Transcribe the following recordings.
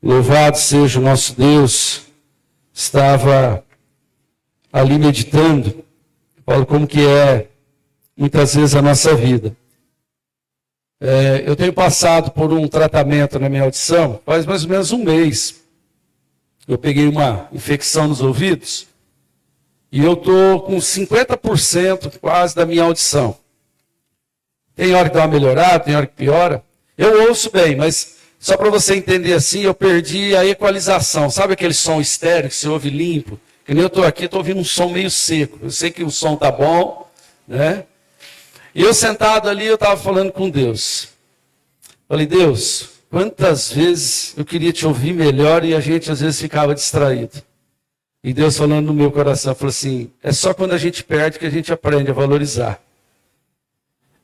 Louvado seja o nosso Deus. Estava ali meditando, Paulo, como que é muitas vezes a nossa vida. Eu tenho passado por um tratamento na minha audição, faz mais ou menos um mês. Eu peguei uma infecção nos ouvidos e eu estou com 50% quase da minha audição. Tem hora que dá uma melhorada, tem hora que piora. Eu ouço bem, mas só para você entender assim, eu perdi a equalização. Sabe aquele som estéreo que você ouve limpo? Que nem eu estou aqui, estou ouvindo um som meio seco. Eu sei que o som está bom, né? E eu sentado ali, eu estava falando com Deus. Falei, Deus, quantas vezes eu queria te ouvir melhor e a gente às vezes ficava distraído. E Deus falando no meu coração, falou assim, é só quando a gente perde que a gente aprende a valorizar.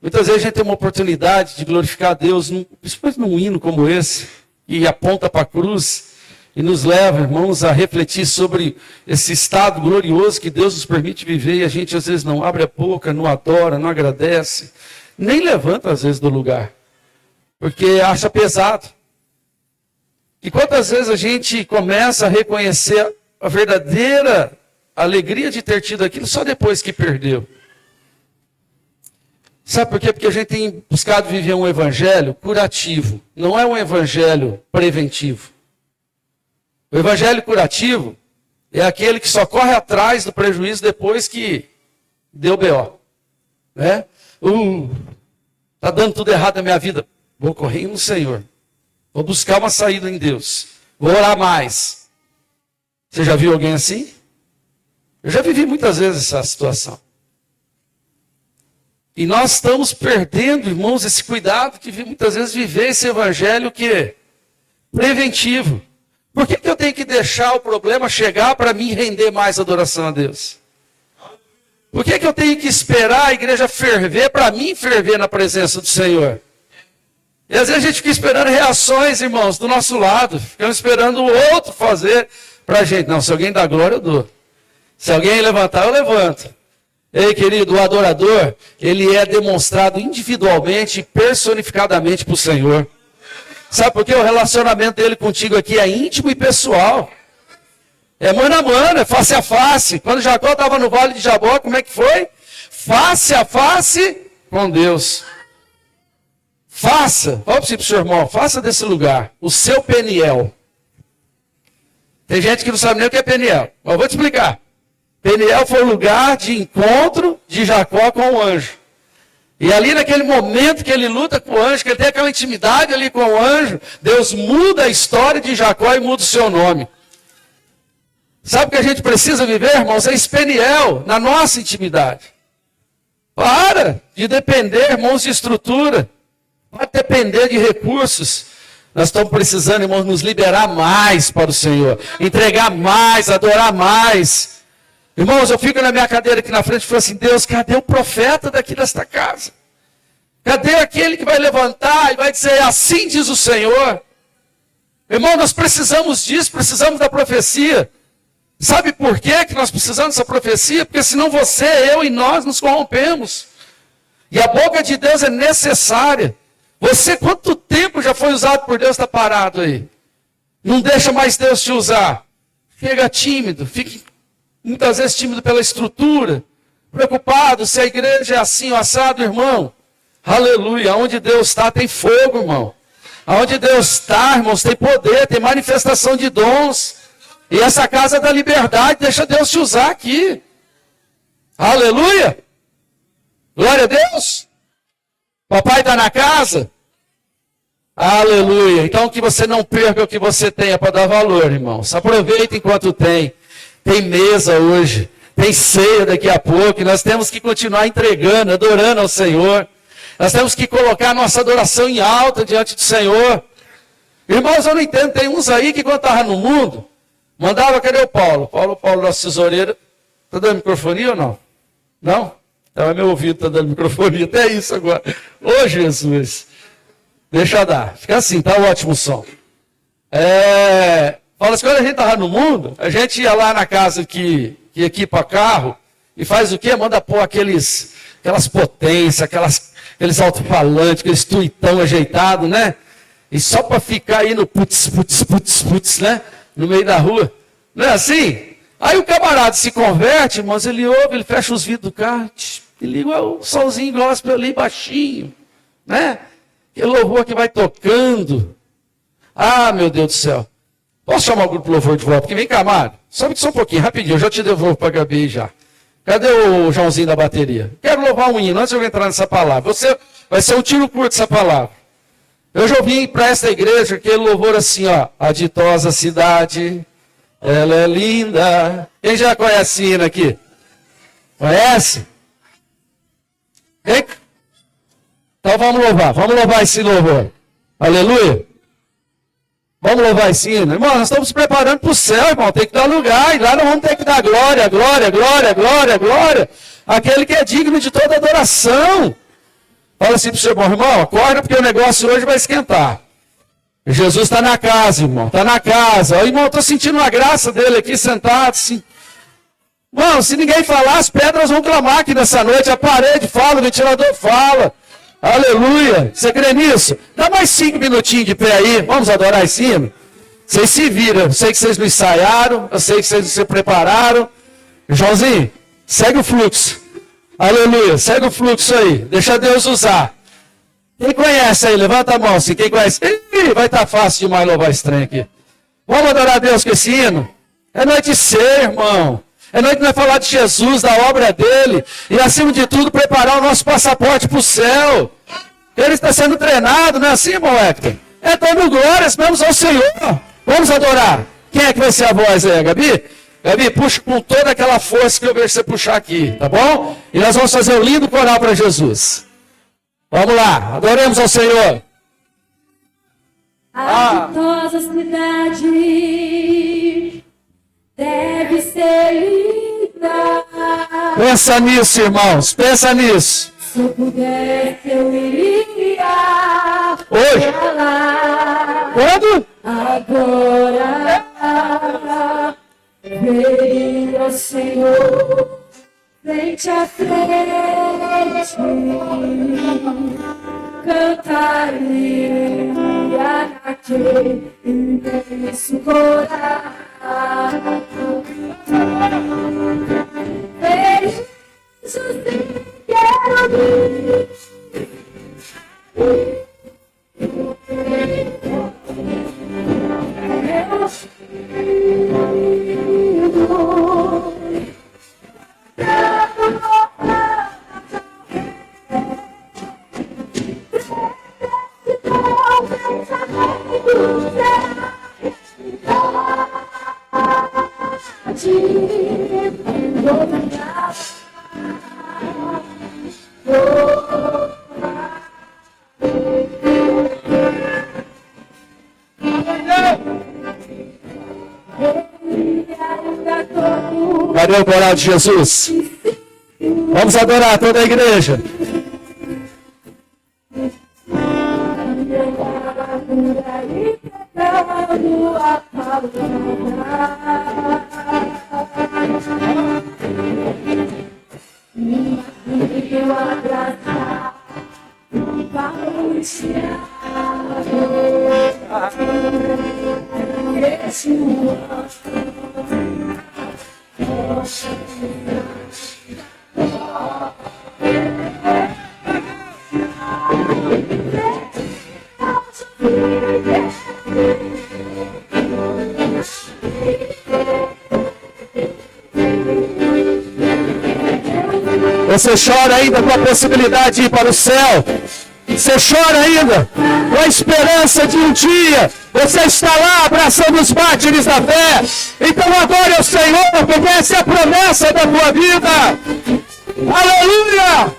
Muitas vezes a gente tem uma oportunidade de glorificar a Deus, principalmente num hino como esse, que aponta para a cruz e nos leva, irmãos, a refletir sobre esse estado glorioso que Deus nos permite viver e a gente às vezes não abre a boca, não adora, não agradece, nem levanta às vezes do lugar, porque acha pesado. E quantas vezes a gente começa a reconhecer a verdadeira alegria de ter tido aquilo só depois que perdeu. Sabe por quê? Porque a gente tem buscado viver um evangelho curativo, não é um evangelho preventivo. O evangelho curativo é aquele que só corre atrás do prejuízo depois que deu B.O. Né? Tá dando tudo errado na minha vida. Vou correr no Senhor. Vou buscar uma saída em Deus. Vou orar mais. Você já viu alguém assim? Eu já vivi muitas vezes essa situação. E nós estamos perdendo, irmãos, esse cuidado de muitas vezes viver esse evangelho que é preventivo. Por que eu tenho que deixar o problema chegar para mim render mais adoração a Deus? Por que eu tenho que esperar a igreja ferver para mim ferver na presença do Senhor? E às vezes a gente fica esperando reações, irmãos, do nosso lado. Ficamos esperando o outro fazer para a gente. Não, se alguém dá glória, eu dou. Se alguém levantar, eu levanto. Ei, querido, o adorador, ele é demonstrado individualmente e personificadamente para o Senhor. Sabe por quê? O relacionamento dele contigo aqui é íntimo e pessoal. É mano a mano, é face a face. Quando Jacó estava no vale de Jabó, como é que foi? Face a face com Deus. Faça, olha para o seu irmão, faça desse lugar o seu Peniel. Tem gente que não sabe nem o que é Peniel, mas eu vou te explicar. Peniel foi o lugar de encontro de Jacó com o anjo. E ali naquele momento que ele luta com o anjo, que ele tem aquela intimidade ali com o anjo, Deus muda a história de Jacó e muda o seu nome. Sabe o que a gente precisa viver, irmãos? É esse Peniel na nossa intimidade. Para de depender, irmãos, de estrutura. Para de depender de recursos. Nós estamos precisando, irmãos, nos liberar mais para o Senhor. Entregar mais, adorar mais. Irmãos, eu fico na minha cadeira aqui na frente e falo assim, Deus, cadê o profeta daqui desta casa? Cadê aquele que vai levantar e vai dizer, assim diz o Senhor? Irmão, nós precisamos disso, precisamos da profecia. Sabe por quê que nós precisamos dessa profecia? Porque senão você, eu e nós nos corrompemos. E a boca de Deus é necessária. Você, quanto tempo já foi usado por Deus, está parado aí? Não deixa mais Deus te usar. Fica tímido, fique muitas vezes tímido pela estrutura, preocupado se a igreja é assim ou assado, irmão. Aleluia, onde Deus está tem fogo, irmão. Onde Deus está, irmãos, tem poder, tem manifestação de dons. E essa casa é da liberdade, deixa Deus te usar aqui. Aleluia. Glória a Deus. Papai está na casa? Aleluia. Então que você não perca o que você tenha para dar valor, irmãos. Aproveita enquanto tem. Tem mesa hoje, tem ceia daqui a pouco, e nós temos que continuar entregando, adorando ao Senhor. Nós temos que colocar a nossa adoração em alta diante do Senhor. Irmãos, eu não entendo, tem uns aí que quando estava no mundo, mandava, cadê o Paulo? Paulo, nosso tesoureiro, está dando microfonia ou não? Não? Então, meu ouvido está dando microfonia, até isso agora. Ô Jesus, deixa dar, fica assim, tá ótimo o som. Fala assim, quando a gente estava no mundo, a gente ia lá na casa que equipa carro e faz o quê? Manda pôr aquelas potências, aqueles alto-falantes, aqueles tuitão ajeitado, né? E só para ficar aí no putz, né? No meio da rua. Não é assim? Aí o camarada se converte, irmãos, ele ouve, ele fecha os vidros do carro, e liga o solzinho gospel ali baixinho, né? Que louvor que vai tocando. Ah, meu Deus do céu. Posso chamar o grupo louvor de volta? Porque vem cá, Mário. Só um pouquinho, rapidinho, eu já te devolvo para a Gabi já. Cadê o Joãozinho da bateria? Quero louvar um hino, antes de eu entrar nessa palavra. Vai ser um tiro curto essa palavra. Eu já ouvi para esta igreja aquele louvor assim, ó. A ditosa cidade, ela é linda. Quem já conhece esse hino aqui? Conhece? Então vamos louvar esse louvor. Aleluia. Vamos louvar esse hino. Irmão, nós estamos preparando para o céu, irmão. Tem que dar lugar. E lá nós vamos ter que dar glória, glória, glória, glória, glória. Aquele que é digno de toda adoração. Fala assim para o seu irmão, acorda porque o negócio hoje vai esquentar. Jesus está na casa, irmão. Está na casa. Ó, irmão, estou sentindo uma graça dele aqui sentado. Assim. Irmão, se ninguém falar, as pedras vão clamar aqui nessa noite. A parede fala, o ventilador fala. Aleluia! Você crê nisso? Dá mais 5 minutinhos de pé aí. Vamos adorar esse hino? Vocês se viram. Eu sei que vocês não ensaiaram. Eu sei que vocês não se prepararam. Joãozinho, segue o fluxo. Aleluia. Segue o fluxo aí. Deixa Deus usar. Quem conhece aí? Levanta a mão. Assim. Quem conhece? Ih, vai estar fácil demais louvar esse trem aqui. Vamos adorar a Deus com esse hino? É noite de ser, irmão. É noite de nós falar de Jesus, da obra dele. E acima de tudo, preparar o nosso passaporte para o céu. Ele está sendo treinado, não é assim, irmão Hector? É dando glórias mesmo ao Senhor. Vamos adorar. Quem é que vai ser a voz aí, Gabi? Gabi, puxa com toda aquela força que eu vejo você puxar aqui, tá bom? E nós vamos fazer um lindo coral para Jesus. Vamos lá, adoremos ao Senhor. A ditosa cidade deve ser linda. Pensa nisso, irmãos, pensa nisso. Se eu pudesse, eu iria Hoje? pra lá. Quando? Agora veria o Senhor frente a frente, cantaria naquele imenso coral. Vejo Jesus, quero ouvir. Cadê o coral de Jesus? Vamos adorar toda a igreja. Você chora ainda com a possibilidade de ir para o céu. Você chora ainda com a esperança de um dia você está lá abraçando os mártires da fé. Então adore ao Senhor, porque essa é a promessa da tua vida. Aleluia!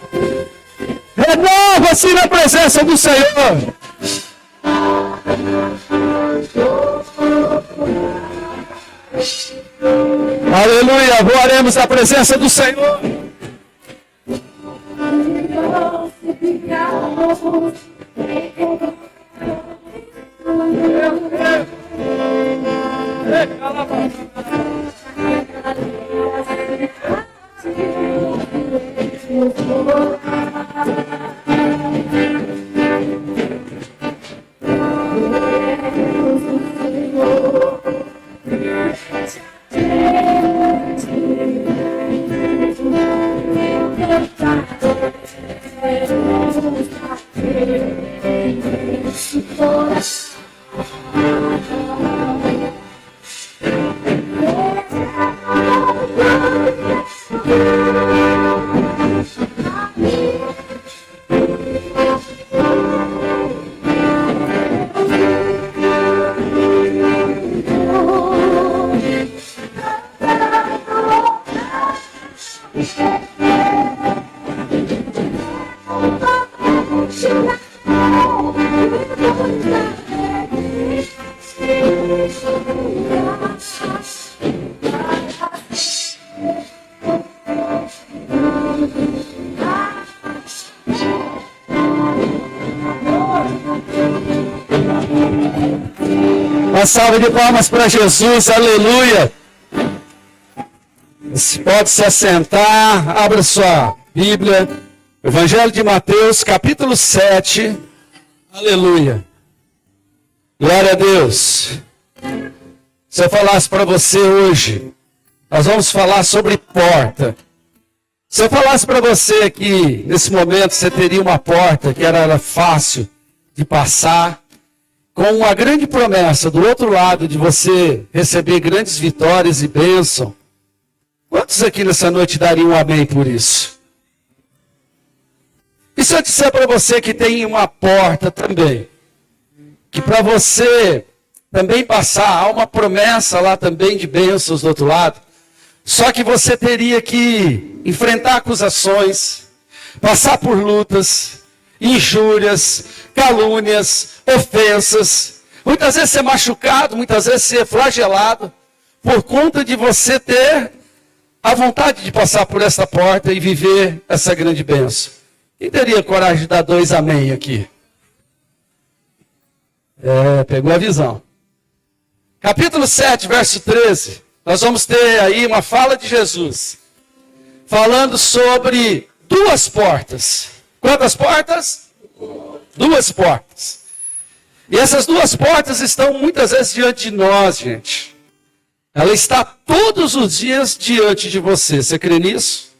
Renova-se na presença do Senhor. Aleluia! Voaremos na presença do Senhor. Uma salva de palmas para Jesus, aleluia. Você pode se assentar, abra sua Bíblia, Evangelho de Mateus, capítulo 7, aleluia. Glória a Deus. Se eu falasse para você hoje, nós vamos falar sobre porta. Se eu falasse para você que nesse momento você teria uma porta que era fácil de passar, com uma grande promessa do outro lado de você receber grandes vitórias e bênção, quantos aqui nessa noite dariam um amém por isso? E se eu disser para você que tem uma porta também, que para você também passar, há uma promessa lá também de bênçãos do outro lado, só que você teria que enfrentar acusações, passar por lutas, injúrias, calúnias, ofensas, muitas vezes ser machucado, muitas vezes ser flagelado, por conta de você ter a vontade de passar por essa porta e viver essa grande bênção. Quem teria coragem de dar 2 amém aqui? Pegou a visão. Capítulo 7, verso 13, nós vamos ter aí uma fala de Jesus, falando sobre 2 portas. Quantas portas? 2 portas. E essas 2 portas estão muitas vezes diante de nós, gente. Ela está todos os dias diante de você. Você crê nisso?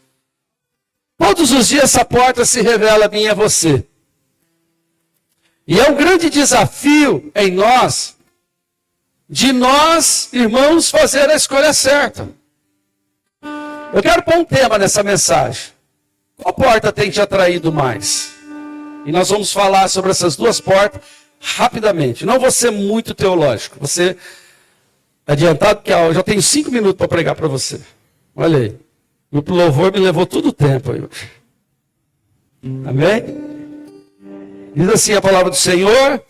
Todos os dias essa porta se revela a mim e a você. E é um grande desafio em nós, de nós, irmãos, fazer a escolha certa. Eu quero pôr um tema nessa mensagem. Qual porta tem te atraído mais? E nós vamos falar sobre essas 2 portas rapidamente. Não vou ser muito teológico. Você adiantado, porque eu já tenho 5 minutos para pregar para você. Olha aí. O louvor me levou todo o tempo aí. Amém? Diz assim a palavra do Senhor,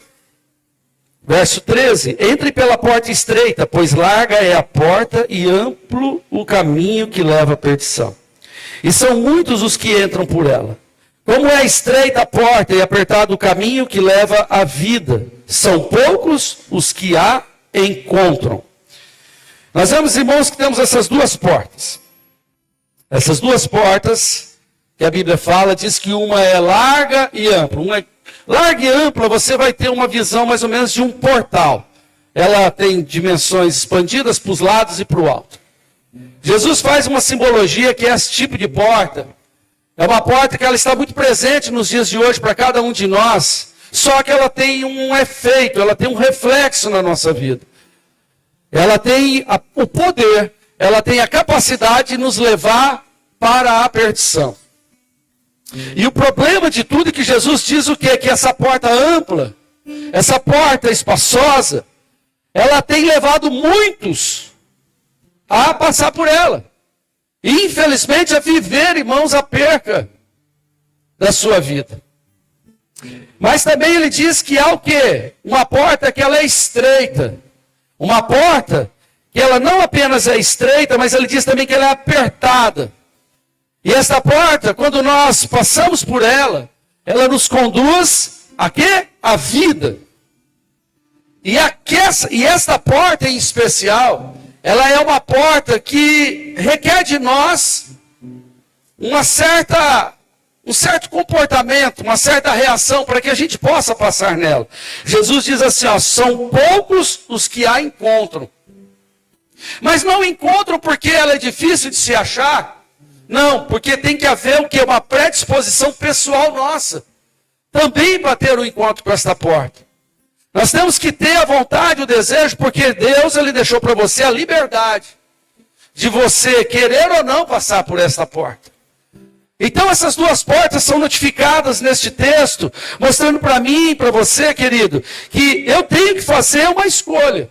verso 13: entre pela porta estreita, pois larga é a porta e amplo o caminho que leva à perdição. E são muitos os que entram por ela. Como é estreita a porta e apertado o caminho que leva à vida, são poucos os que a encontram. Nós vemos, irmãos, que temos essas 2 portas. Essas 2 portas que a Bíblia fala, diz que uma é larga e ampla. Uma é larga e ampla, você vai ter uma visão mais ou menos de um portal. Ela tem dimensões expandidas para os lados e para o alto. Jesus faz uma simbologia que é esse tipo de porta. É uma porta que ela está muito presente nos dias de hoje para cada um de nós. Só que ela tem um efeito, ela tem um reflexo na nossa vida. Ela tem o poder, ela tem a capacidade de nos levar para a perdição. E o problema de tudo é que Jesus diz o quê? Que essa porta ampla, essa porta espaçosa, ela tem levado muitos a passar por ela. E infelizmente a viver, irmãos, a perca da sua vida. Mas também ele diz que há o quê? Uma porta que ela é estreita. Uma porta que ela não apenas é estreita, mas ele diz também que ela é apertada. E esta porta, quando nós passamos por ela, ela nos conduz a quê? A vida. E esta porta em especial, ela é uma porta que requer de nós um certo comportamento, uma certa reação para que a gente possa passar nela. Jesus diz assim, ó, são poucos os que a encontram. Mas não encontram porque ela é difícil de se achar. Não, porque tem que haver o quê? Uma predisposição pessoal nossa. Também para ter um encontro com esta porta. Nós temos que ter a vontade, o desejo, porque Deus, Ele deixou para você a liberdade de você querer ou não passar por esta porta. Então essas 2 portas são notificadas neste texto, mostrando para mim e para você, querido, que eu tenho que fazer uma escolha.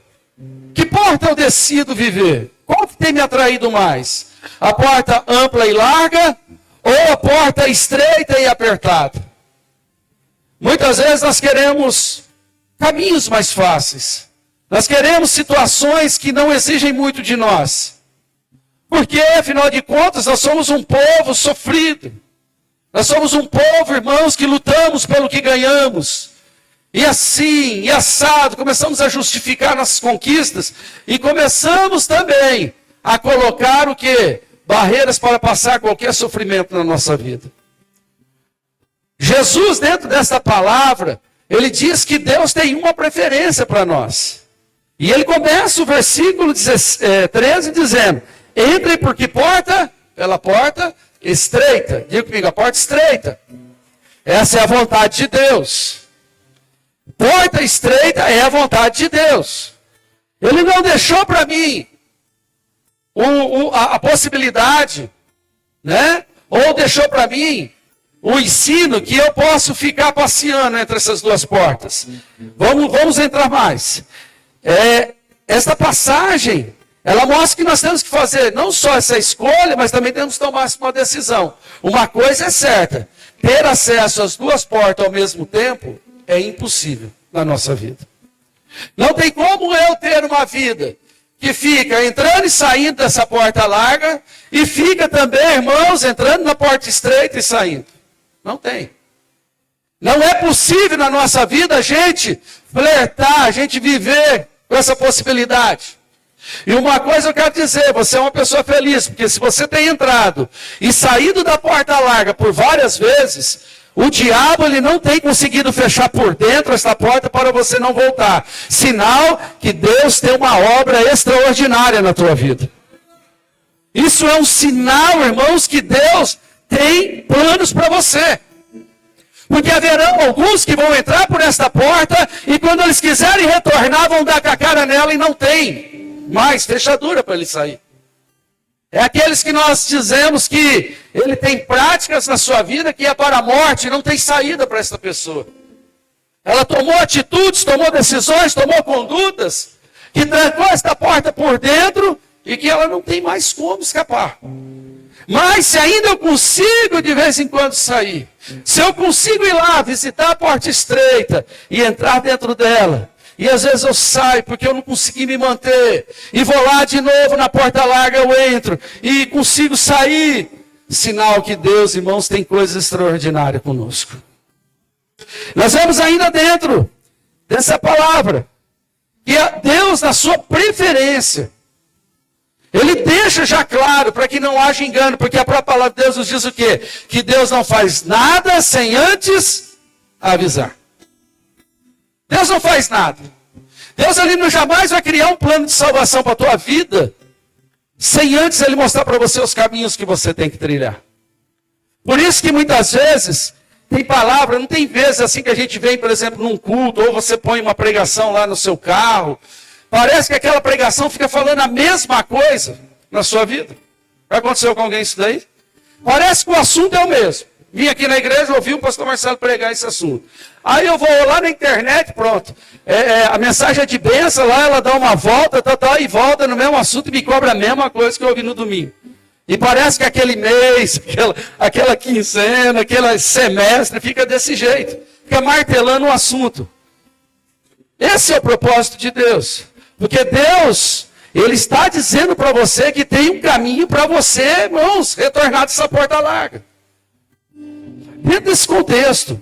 Que porta eu decido viver? Qual que tem me atraído mais? A porta ampla e larga ou a porta estreita e apertada? Muitas vezes nós queremos caminhos mais fáceis. Nós queremos situações que não exigem muito de nós. Porque, afinal de contas, nós somos um povo sofrido. Nós somos um povo, irmãos, que lutamos pelo que ganhamos. E assim, e assado, começamos a justificar nossas conquistas. E começamos também a colocar o quê? Barreiras para passar qualquer sofrimento na nossa vida. Jesus, dentro dessa palavra, ele diz que Deus tem uma preferência para nós. E ele começa o versículo 13 dizendo: entrem por que porta? Pela porta estreita. Diga comigo, a porta estreita. Essa é a vontade de Deus. Porta estreita é a vontade de Deus. Ele não deixou para mim a possibilidade, né? Ou deixou para mim o ensino que eu posso ficar passeando entre essas duas portas. Vamos entrar mais. Esta passagem, ela mostra que nós temos que fazer não só essa escolha, mas também temos que tomar uma decisão. Uma coisa é certa: ter acesso às duas portas ao mesmo tempo é impossível na nossa vida. Não tem como eu ter uma vida que fica entrando e saindo dessa porta larga, e fica também, irmãos, entrando na porta estreita e saindo. Não tem. Não é possível na nossa vida a gente flertar, a gente viver com essa possibilidade. E uma coisa eu quero dizer: você é uma pessoa feliz, porque se você tem entrado e saído da porta larga por várias vezes, o diabo ele não tem conseguido fechar por dentro esta porta para você não voltar. Sinal que Deus tem uma obra extraordinária na tua vida. Isso é um sinal, irmãos, que Deus tem planos para você. Porque haverão alguns que vão entrar por esta porta e quando eles quiserem retornar, vão dar com a cara nela e não tem mais fechadura para ele sair. É aqueles que nós dizemos que ele tem práticas na sua vida que é para a morte, não tem saída para essa pessoa. Ela tomou atitudes, tomou decisões, tomou condutas, que trancou esta porta por dentro e que ela não tem mais como escapar. Mas se ainda eu consigo de vez em quando sair, se eu consigo ir lá visitar a porta estreita e entrar dentro dela, e às vezes eu saio porque eu não consegui me manter, e vou lá de novo na porta larga, eu entro e consigo sair, sinal que Deus, irmãos, tem coisas extraordinárias conosco. Nós vemos ainda dentro dessa palavra que Deus, na sua preferência, ele deixa já claro para que não haja engano, porque a própria palavra de Deus nos diz o quê? Que Deus não faz nada sem antes avisar. Deus não faz nada. Deus ali não jamais vai criar um plano de salvação para a tua vida sem antes ele mostrar para você os caminhos que você tem que trilhar. Por isso que muitas vezes tem palavra, não tem vezes assim que a gente vem, por exemplo, num culto, ou você põe uma pregação lá no seu carro, parece que aquela pregação fica falando a mesma coisa na sua vida. Já aconteceu com alguém isso daí? Parece que o assunto é o mesmo. Vim aqui na igreja, ouvi o pastor Marcelo pregar esse assunto. Aí eu vou lá na internet, pronto. A mensagem é de bênção lá, ela dá uma volta, e volta no mesmo assunto e me cobra a mesma coisa que eu ouvi no domingo. E parece que aquele mês, aquela quinzena, aquele semestre, fica desse jeito. Fica martelando o assunto. Esse é o propósito de Deus. Porque Deus, Ele está dizendo para você que tem um caminho para você, irmãos, retornar dessa porta larga. Dentro desse contexto,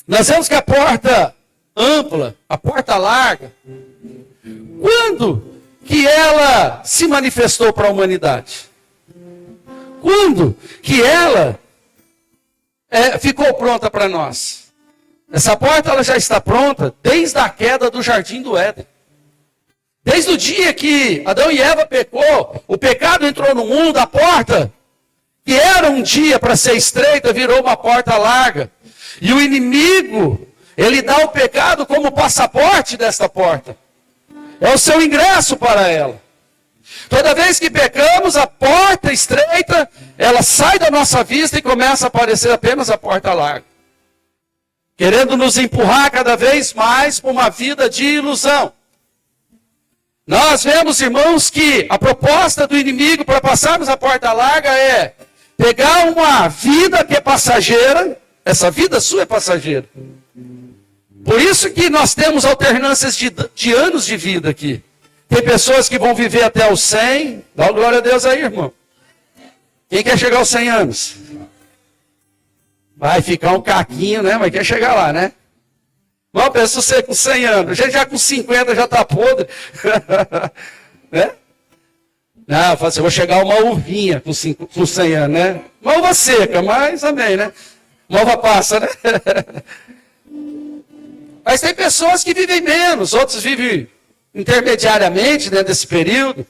nós vemos que a porta ampla, a porta larga, quando que ela se manifestou para a humanidade? Quando que ela ficou pronta para nós? Essa porta ela já está pronta desde a queda do Jardim do Éden. Desde o dia que Adão e Eva pecou, o pecado entrou no mundo, a porta, que era um dia para ser estreita, virou uma porta larga. E o inimigo, ele dá o pecado como passaporte desta porta. É o seu ingresso para ela. Toda vez que pecamos, a porta estreita, ela sai da nossa vista e começa a aparecer apenas a porta larga. Querendo nos empurrar cada vez mais para uma vida de ilusão. Nós vemos, irmãos, que a proposta do inimigo para passarmos a porta larga é pegar uma vida que é passageira, essa vida sua é passageira. Por isso que nós temos alternâncias de anos de vida aqui. Tem pessoas que vão viver até os 100. Dá glória a Deus aí, irmão. Quem quer chegar aos 100 anos? Vai ficar um caquinho, né? Mas quer chegar lá, né? Não, pensa você com 100 anos. A gente já com 50 já está podre. Né? Não, eu falo assim, eu vou chegar uma uvinha com 100 anos, né? Uma uva seca, mas amém, né? Uma uva passa, né? Mas tem pessoas que vivem menos, outros vivem intermediariamente dentro desse período.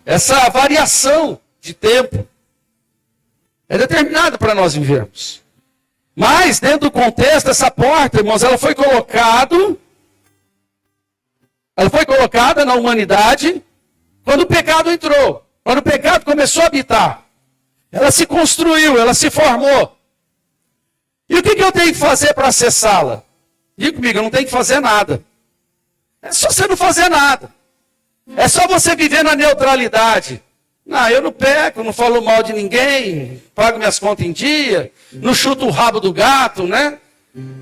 Essa variação de tempo é determinada para nós vivermos. Mas, dentro do contexto dessa porta, irmãos, ela foi colocada na humanidade quando o pecado entrou. Quando o pecado começou a habitar. Ela se construiu, ela se formou. E o que eu tenho que fazer para acessá-la? Diga comigo, eu não tenho que fazer nada. É só você não fazer nada. É só você viver na neutralidade. Não, eu não peco, não falo mal de ninguém, pago minhas contas em dia, não chuto o rabo do gato, né?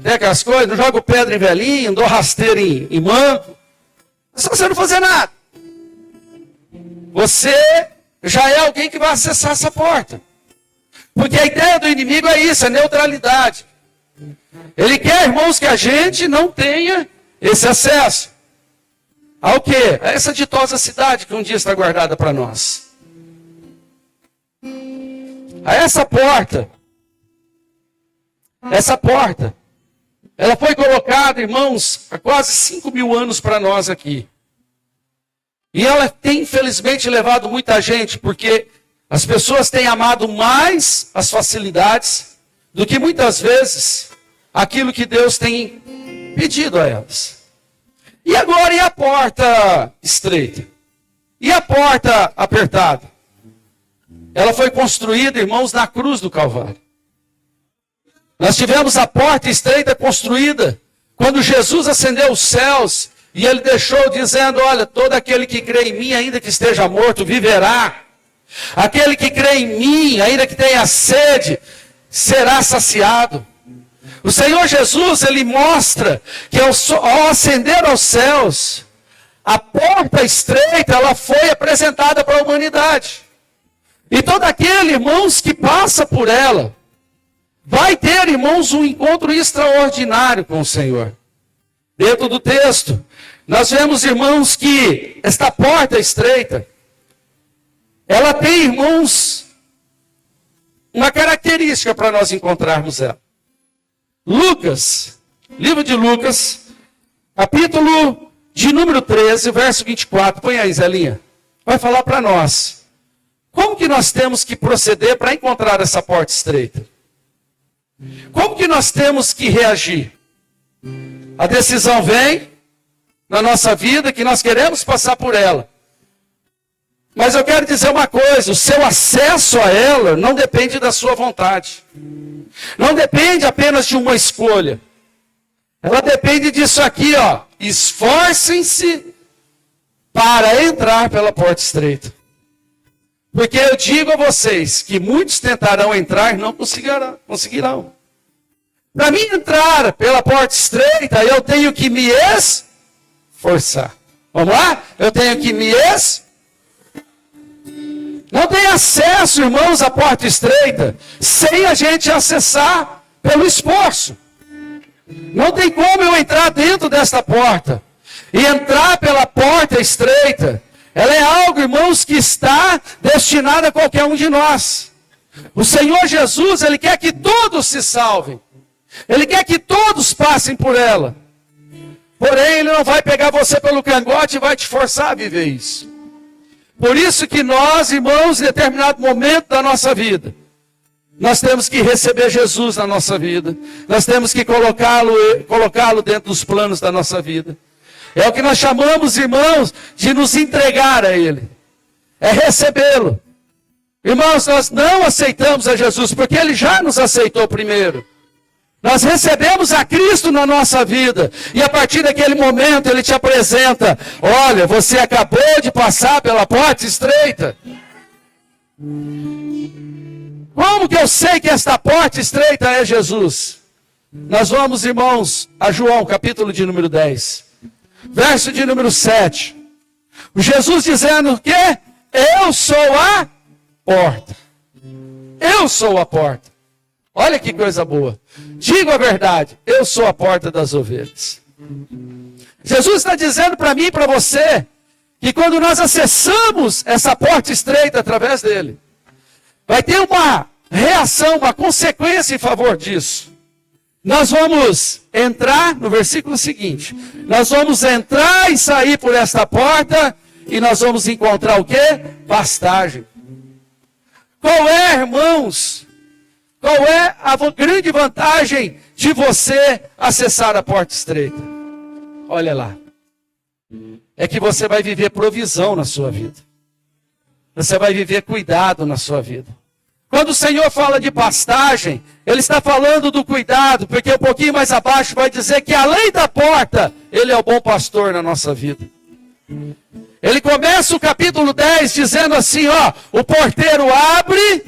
Tem aquelas coisas, não jogo pedra em velhinho, não dou rasteiro em manco. É só você não fazer nada. Você já é alguém que vai acessar essa porta. Porque a ideia do inimigo é isso, é neutralidade. Ele quer, irmãos, que a gente não tenha esse acesso. Ao quê? A essa ditosa cidade que um dia está guardada para nós. A essa porta, ela foi colocada, irmãos, há quase 5.000 anos para nós aqui. E ela tem, infelizmente, levado muita gente, porque as pessoas têm amado mais as facilidades do que muitas vezes aquilo que Deus tem pedido a elas. E agora, e a porta estreita? E a porta apertada? Ela foi construída, irmãos, na cruz do Calvário. Nós tivemos a porta estreita construída quando Jesus ascendeu os céus e ele deixou dizendo, olha, todo aquele que crê em mim, ainda que esteja morto, viverá. Aquele que crê em mim, ainda que tenha sede, será saciado. O Senhor Jesus, ele mostra que ao ascender aos céus, a porta estreita, ela foi apresentada para a humanidade. E todo aquele, irmãos, que passa por ela, vai ter, irmãos, um encontro extraordinário com o Senhor. Dentro do texto, nós vemos, irmãos, que esta porta estreita, ela tem, irmãos, uma característica para nós encontrarmos ela. Lucas, livro de Lucas, capítulo de número 13, verso 24. Põe aí, Zelinha. Vai falar para nós. Como que nós temos que proceder para encontrar essa porta estreita? Como que nós temos que reagir? A decisão vem na nossa vida que nós queremos passar por ela. Mas eu quero dizer uma coisa, o seu acesso a ela não depende da sua vontade. Não depende apenas de uma escolha. Ela depende disso aqui, ó. Esforcem-se para entrar pela porta estreita. Porque eu digo a vocês que muitos tentarão entrar e não conseguirão. Para mim entrar pela porta estreita, eu tenho que me esforçar. Vamos lá? Eu tenho que me esforçar. Não tem acesso, irmãos, à porta estreita sem a gente acessar pelo esforço. Não tem como eu entrar dentro desta porta. E entrar pela porta estreita, ela é algo, irmãos, que está destinado a qualquer um de nós. O Senhor Jesus, Ele quer que todos se salvem. Ele quer que todos passem por ela. Porém, Ele não vai pegar você pelo cangote e vai te forçar a viver isso. Por isso que nós, irmãos, em determinado momento da nossa vida, nós temos que receber Jesus na nossa vida. Nós temos que colocá-lo dentro dos planos da nossa vida. É o que nós chamamos, irmãos, de nos entregar a Ele. É recebê-lo. Irmãos, nós não aceitamos a Jesus, porque Ele já nos aceitou primeiro. Nós recebemos a Cristo na nossa vida. E a partir daquele momento Ele te apresenta. Olha, você acabou de passar pela porta estreita. Como que eu sei que esta porta estreita é Jesus? Nós vamos, irmãos, a João, capítulo de número 10, verso de número 7. Jesus dizendo que eu sou a porta. Eu sou a porta. Olha que coisa boa. Digo a verdade, eu sou a porta das ovelhas. Jesus está dizendo para mim e para você que quando nós acessamos essa porta estreita através dele, vai ter uma reação, uma consequência em favor disso. Nós vamos entrar no versículo seguinte. Nós vamos entrar e sair por esta porta e nós vamos encontrar o quê? Pastagem. Qual é, irmãos? Qual é a grande vantagem de você acessar a porta estreita? Olha lá. É que você vai viver provisão na sua vida. Você vai viver cuidado na sua vida. Quando o Senhor fala de pastagem, Ele está falando do cuidado, porque um pouquinho mais abaixo vai dizer que além da porta, Ele é o bom pastor na nossa vida. Ele começa o capítulo 10 dizendo assim, ó, o porteiro abre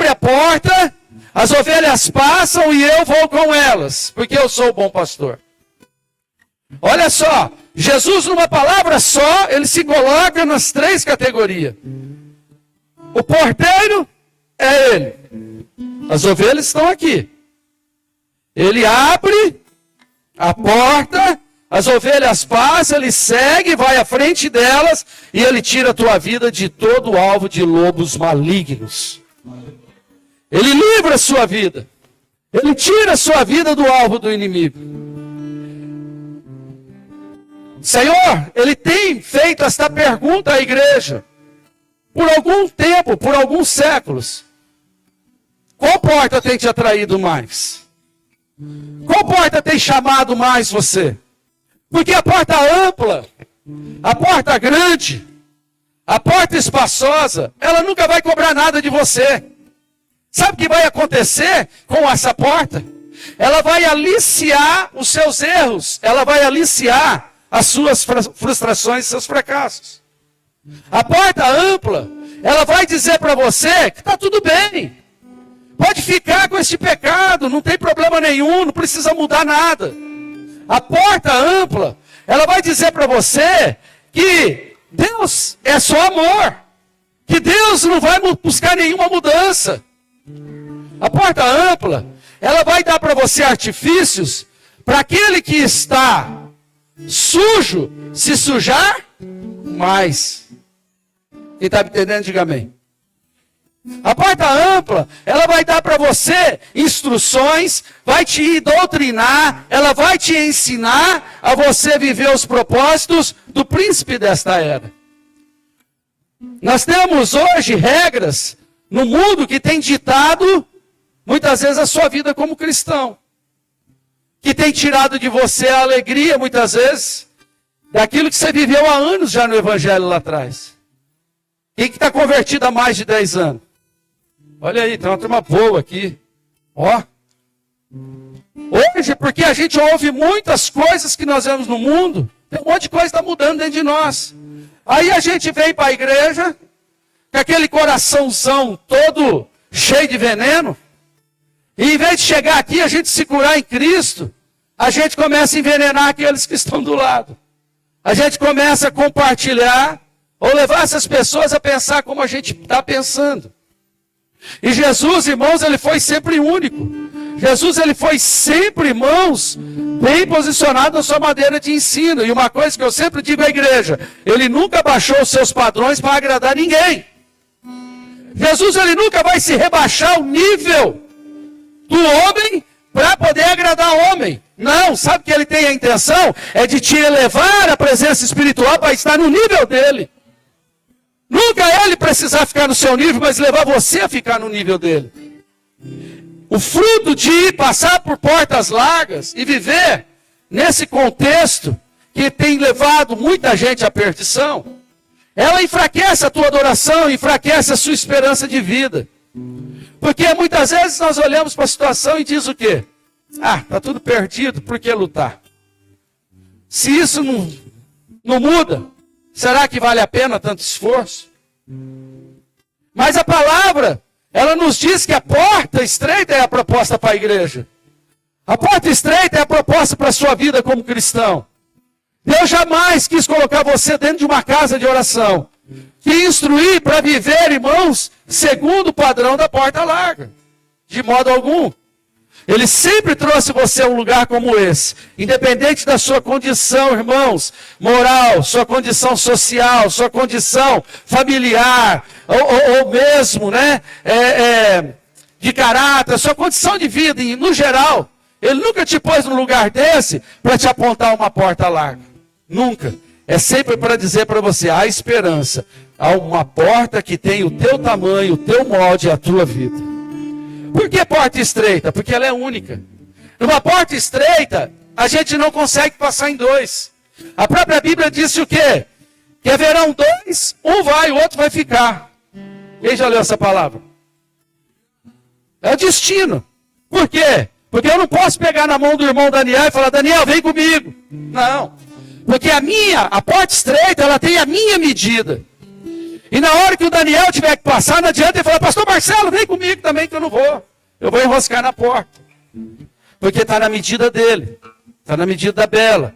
a porta, as ovelhas passam e eu vou com elas, porque eu sou o bom pastor. Olha só, Jesus numa palavra só, ele se coloca nas 3 categorias. O porteiro é ele. As ovelhas estão aqui. Ele abre a porta, as ovelhas passam, ele segue, vai à frente delas e ele tira a tua vida de todo alvo de lobos malignos. Ele livra a sua vida. Ele tira a sua vida do alvo do inimigo. Senhor, Ele tem feito esta pergunta à igreja. Por algum tempo, por alguns séculos. Qual porta tem te atraído mais? Qual porta tem chamado mais você? Porque a porta ampla, a porta grande, a porta espaçosa, ela nunca vai cobrar nada de você. Sabe o que vai acontecer com essa porta? Ela vai aliciar os seus erros, ela vai aliciar as suas frustrações e seus fracassos. A porta ampla, ela vai dizer para você que está tudo bem. Pode ficar com este pecado, não tem problema nenhum, não precisa mudar nada. A porta ampla, ela vai dizer para você que Deus é só amor. Que Deus não vai buscar nenhuma mudança. A porta ampla, ela vai dar para você artifícios para aquele que está sujo se sujar mais. Quem está me entendendo, diga amém. A porta ampla, ela vai dar para você instruções, vai te doutrinar, ela vai te ensinar a você viver os propósitos do príncipe desta era. Nós temos hoje regras no mundo que tem ditado muitas vezes a sua vida como cristão. Que tem tirado de você a alegria, muitas vezes, daquilo que você viveu há anos já no evangelho lá atrás. Quem que está convertido há mais de 10 anos? Olha aí, tem uma turma boa aqui. Ó. Hoje, porque a gente ouve muitas coisas que nós vemos no mundo, tem um monte de coisa que está mudando dentro de nós. Aí a gente vem para a igreja, com aquele coraçãozão todo cheio de veneno, e em vez de chegar aqui, a gente se curar em Cristo, a gente começa a envenenar aqueles que estão do lado. A gente começa a compartilhar, ou levar essas pessoas a pensar como a gente está pensando. E Jesus, irmãos, ele foi sempre único. Jesus, ele foi sempre, irmãos, bem posicionado na sua maneira de ensino. E uma coisa que eu sempre digo à igreja, ele nunca baixou os seus padrões para agradar ninguém. Jesus, ele nunca vai se rebaixar o nível do homem para poder agradar o homem. Não, sabe o que ele tem a intenção? É de te elevar à presença espiritual para estar no nível dele. Nunca ele precisar ficar no seu nível, mas levar você a ficar no nível dele. O fruto de passar por portas largas e viver nesse contexto que tem levado muita gente à perdição, ela enfraquece a tua adoração, enfraquece a sua esperança de vida. Porque muitas vezes nós olhamos para a situação e diz o quê? Ah, está tudo perdido, por que lutar? Se isso não muda, será que vale a pena tanto esforço? Mas a palavra ela nos diz que a porta estreita é a proposta para a igreja. A porta estreita é a proposta para a sua vida como cristão. Deus jamais quis colocar você dentro de uma casa de oração. Quis instruir para viver, irmãos, segundo o padrão da porta larga. De modo algum. Ele sempre trouxe você a um lugar como esse. Independente da sua condição, irmãos, moral, sua condição social, sua condição familiar, ou mesmo, né, de caráter, sua condição de vida, no geral. Ele nunca te pôs num lugar desse para te apontar uma porta larga. Nunca. É sempre para dizer para você, há esperança. Há uma porta que tem o teu tamanho, o teu molde e a tua vida. Por que porta estreita? Porque ela é única. Numa porta estreita, a gente não consegue passar em dois. A própria Bíblia disse o quê? Que haverão dois, um vai, o outro vai ficar. Quem já leu essa palavra? É o destino. Por quê? Porque eu não posso pegar na mão do irmão Daniel e falar, Daniel, vem comigo. Não. Porque a porta estreita, ela tem a minha medida. E na hora que o Daniel tiver que passar, não adianta ele falar, pastor Marcelo, vem comigo também que eu não vou. Eu vou enroscar na porta. Porque está na medida dele. Está na medida da Bela.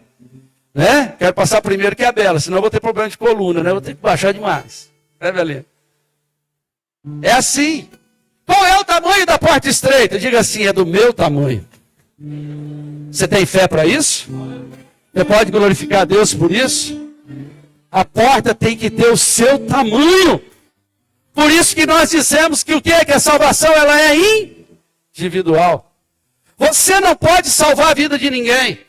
Né? Quero passar primeiro que a Bela, senão eu vou ter problema de coluna, né? Eu vou ter que baixar demais. Né, Belinha? É assim. Qual é o tamanho da porta estreita? Diga assim, é do meu tamanho. Você tem fé para isso? Você pode glorificar a Deus por isso? A porta tem que ter o seu tamanho. Por isso que nós dizemos que o quê? Que a salvação ela é individual. Você não pode salvar a vida de ninguém.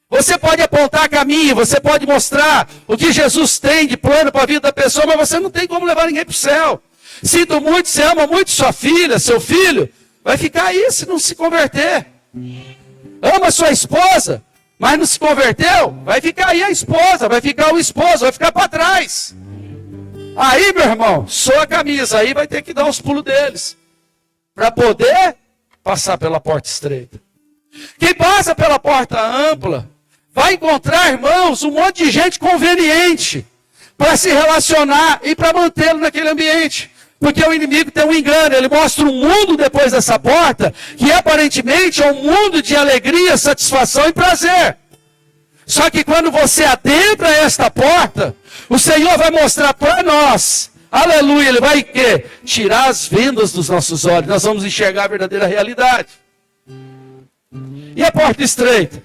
Você pode apontar caminho, você pode mostrar o que Jesus tem de plano para a vida da pessoa, mas você não tem como levar ninguém para o céu. Sinto muito, você ama muito sua filha, seu filho, vai ficar aí se não se converter. Ama sua esposa, mas não se converteu, vai ficar aí a esposa, vai ficar o esposo, vai ficar para trás. Aí, meu irmão, soa a camisa, aí vai ter que dar os pulos deles, para poder passar pela porta estreita. Quem passa pela porta ampla, vai encontrar, irmãos, um monte de gente conveniente, para se relacionar e para mantê-lo naquele ambiente. Porque o inimigo tem um engano, ele mostra um mundo depois dessa porta, que aparentemente é um mundo de alegria, satisfação e prazer. Só que quando você adentra esta porta, o Senhor vai mostrar para nós, aleluia, Ele vai quê? Tirar as vendas dos nossos olhos, nós vamos enxergar a verdadeira realidade. E a porta estreita?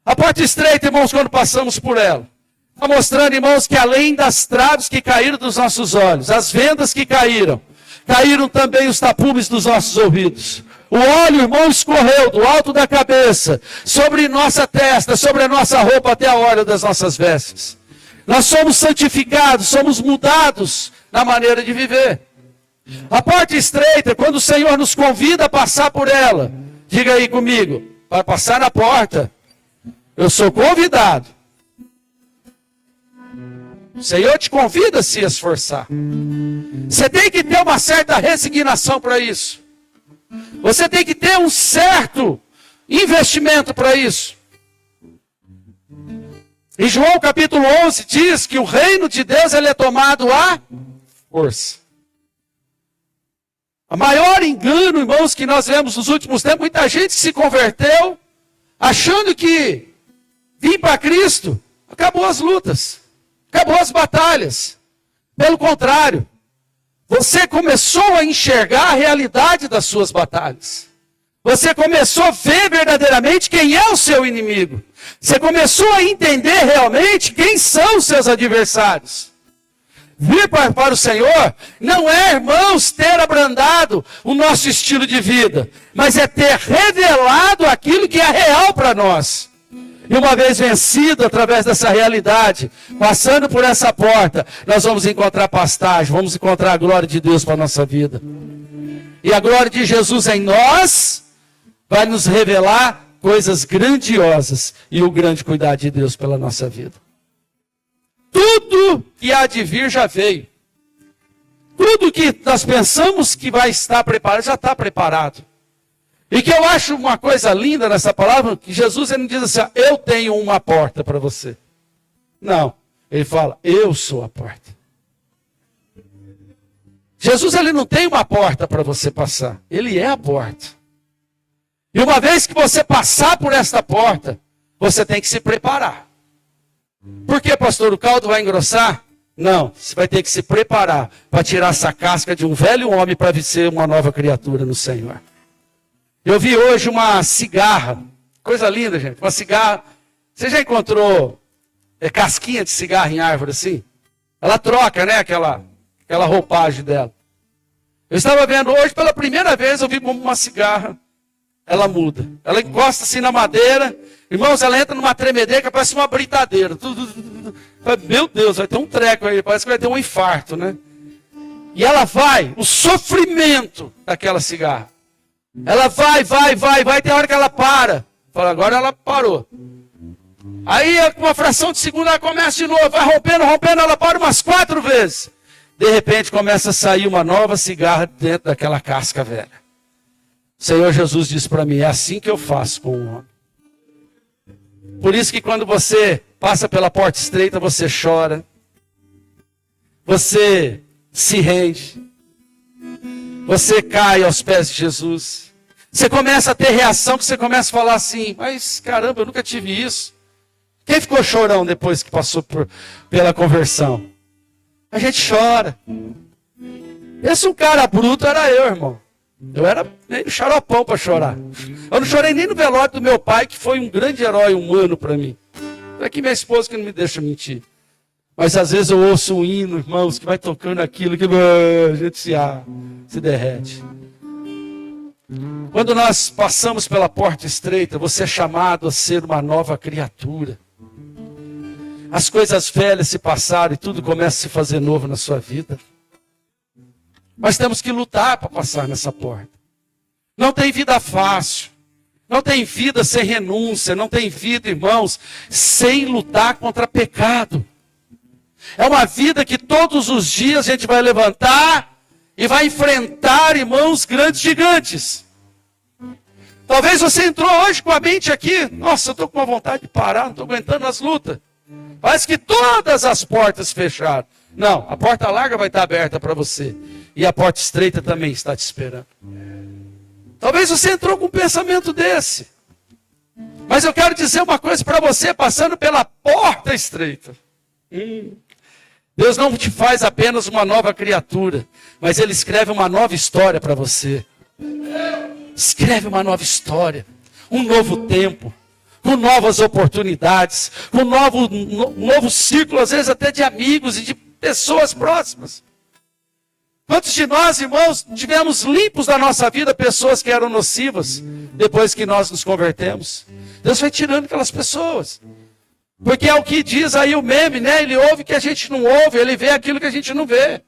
A porta estreita, irmãos, quando passamos por ela, está mostrando, irmãos, que além das traves que caíram dos nossos olhos, as vendas que caíram, caíram também os tapumes dos nossos ouvidos. O óleo, irmão, escorreu do alto da cabeça, sobre nossa testa, sobre a nossa roupa, até a orla das nossas vestes. Nós somos santificados, somos mudados na maneira de viver. A porta estreita, quando o Senhor nos convida a passar por ela, diga aí comigo, para passar na porta, eu sou convidado. O Senhor te convida a se esforçar. Você tem que ter uma certa resignação para isso. Você tem que ter um certo investimento para isso. Em João capítulo 11 diz que o reino de Deus ele é tomado à força. O maior engano, irmãos, que nós vemos nos últimos tempos, muita gente que se converteu achando que vir para Cristo, acabou as lutas. Acabou as batalhas. Pelo contrário, você começou a enxergar a realidade das suas batalhas. Você começou a ver verdadeiramente quem é o seu inimigo. Você começou a entender realmente quem são os seus adversários. Vir para o Senhor não é, irmãos, ter abrandado o nosso estilo de vida, mas é ter revelado aquilo que é real para nós. E uma vez vencido através dessa realidade, passando por essa porta, nós vamos encontrar pastagem, vamos encontrar a glória de Deus para a nossa vida. E a glória de Jesus em nós vai nos revelar coisas grandiosas e o grande cuidado de Deus pela nossa vida. Tudo que há de vir já veio. Tudo que nós pensamos que vai estar preparado, já está preparado. E que eu acho uma coisa linda nessa palavra, que Jesus ele não diz assim, eu tenho uma porta para você. Não, ele fala, eu sou a porta. Jesus, ele não tem uma porta para você passar. Ele é a porta. E uma vez que você passar por esta porta, você tem que se preparar. Por que, pastor? O caldo vai engrossar? Não, você vai ter que se preparar para tirar essa casca de um velho homem para ser uma nova criatura no Senhor. Eu vi hoje uma cigarra, coisa linda, gente, uma cigarra. Você já encontrou casquinha de cigarro em árvore assim? Ela troca, né, aquela roupagem dela. Eu estava vendo hoje, pela primeira vez, eu vi como uma cigarra, ela muda. Ela encosta assim na madeira, irmãos, ela entra numa tremedeira que parece uma britadeira. Meu Deus, vai ter um treco aí, parece que vai ter um infarto, né? E ela vai, o sofrimento daquela cigarra. Ela vai, tem hora que ela para. Fala, agora ela parou. Aí, com uma fração de segundo, ela começa de novo, vai rompendo, ela para umas 4 vezes. De repente, começa a sair uma nova cigarra dentro daquela casca velha. O Senhor Jesus disse para mim, é assim que eu faço com o homem. Por isso que quando você passa pela porta estreita, você chora. Você se rende. Você cai aos pés de Jesus. Você começa a ter reação, que você começa a falar assim, mas caramba, eu nunca tive isso. Quem ficou chorão depois que passou pela conversão? A gente chora. Esse um cara bruto era eu, irmão. Eu era meio xaropão para chorar. Eu não chorei nem no velório do meu pai, que foi um grande herói humano para mim. É que minha esposa que não me deixa mentir. Mas às vezes eu ouço um hino, irmãos, que vai tocando aquilo, que a gente se derrete. Quando nós passamos pela porta estreita, você é chamado a ser uma nova criatura. As coisas velhas se passaram e tudo começa a se fazer novo na sua vida. Mas temos que lutar para passar nessa porta. Não tem vida fácil. Não tem vida sem renúncia. Não tem vida, irmãos, sem lutar contra pecado. É uma vida que todos os dias a gente vai levantar e vai enfrentar, irmãos, grandes gigantes. Talvez você entrou hoje com a mente aqui. Nossa, eu estou com uma vontade de parar, não estou aguentando as lutas. Parece que todas as portas fecharam. Não, a porta larga vai estar aberta para você. E a porta estreita também está te esperando. Talvez você entrou com um pensamento desse. Mas eu quero dizer uma coisa para você, passando pela porta estreita. Deus não te faz apenas uma nova criatura, mas Ele escreve uma nova história para você. Escreve uma nova história, um novo tempo, com novas oportunidades, com um novo círculo, às vezes até de amigos e de pessoas próximas. Quantos de nós, irmãos, tivemos limpos da nossa vida pessoas que eram nocivas depois que nós nos convertemos? Deus vai tirando aquelas pessoas. Porque é o que diz aí o meme, né? Ele ouve o que a gente não ouve, ele vê aquilo que a gente não vê.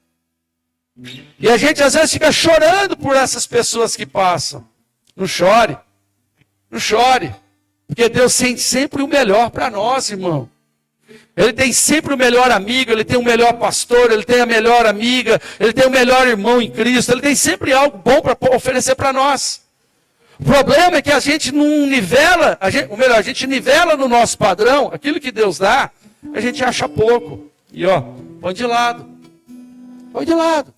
E a gente às vezes fica chorando por essas pessoas que passam. Não chore. Não chore. Porque Deus sente sempre o melhor para nós, irmão. Ele tem sempre o melhor amigo, Ele tem o melhor pastor, Ele tem a melhor amiga, Ele tem o melhor irmão em Cristo, Ele tem sempre algo bom para oferecer para nós. O problema é que a gente não nivela, a gente nivela no nosso padrão, aquilo que Deus dá, a gente acha pouco. E põe de lado. Põe de lado.